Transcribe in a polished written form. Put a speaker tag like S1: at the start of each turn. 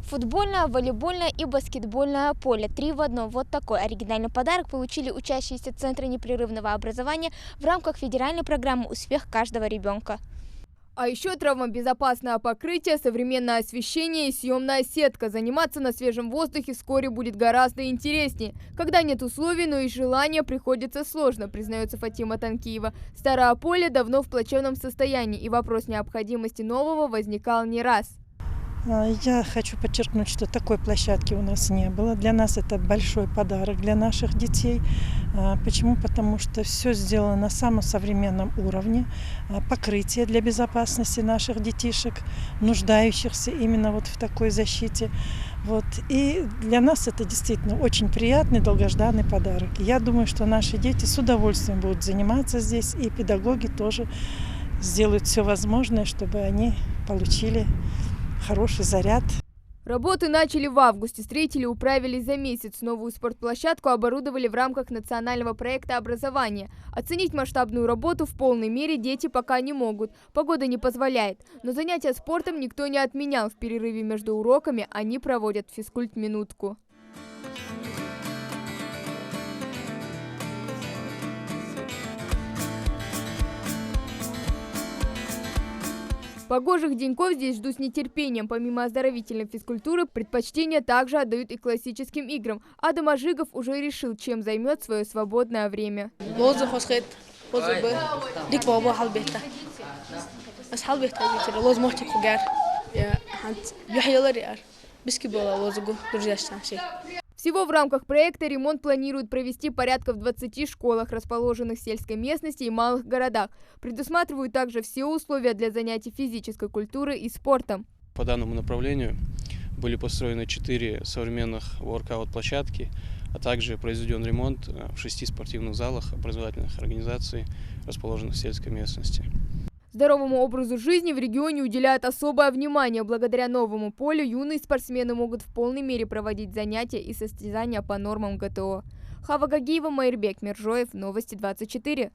S1: Футбольное, волейбольное и баскетбольное поле. 3 в одном. Вот такой оригинальный подарок получили учащиеся Центра непрерывного образования в рамках федеральной программы «Успех каждого ребенка».
S2: А еще травмобезопасное покрытие, современное освещение и съемная сетка. Заниматься на свежем воздухе вскоре будет гораздо интереснее. Когда нет условий, но и желания, приходится сложно, признается Фатима Танкиева. Старое поле давно в плачевном состоянии, и вопрос необходимости нового возникал не раз.
S3: Я хочу подчеркнуть, что такой площадки у нас не было. Для нас это большой подарок для наших детей. Почему? Потому что все сделано на самом современном уровне. Покрытие для безопасности наших детишек, нуждающихся именно вот в такой защите. И для нас это действительно очень приятный, долгожданный подарок. Я думаю, что наши дети с удовольствием будут заниматься здесь, и педагоги тоже сделают все возможное, чтобы они получили хороший заряд.
S2: Работы начали в августе, строители управились за месяц. Новую спортплощадку оборудовали в рамках национального проекта образования. Оценить масштабную работу в полной мере дети пока не могут. Погода не позволяет. Но занятия спортом никто не отменял. В перерыве между уроками они проводят физкульт-минутку. Погожих деньков здесь ждут с нетерпением. Помимо оздоровительной физкультуры, предпочтение также отдают и классическим играм. Адам Ажигов уже решил, чем займет свое свободное время. Всего в рамках проекта ремонт планируют провести порядка в 20 школах, расположенных в сельской местности и малых городах. Предусматривают также все условия для занятий физической культурой и спортом.
S4: По данному направлению были построены 4 современных воркаут-площадки, а также произведен ремонт в 6 спортивных залах образовательных организаций, расположенных в сельской местности.
S2: Здоровому образу жизни в регионе уделяют особое внимание. Благодаря новому полю юные спортсмены могут в полной мере проводить занятия и состязания по нормам ГТО. Хава Гагиева, Майрбек Мержоев, Новости 24.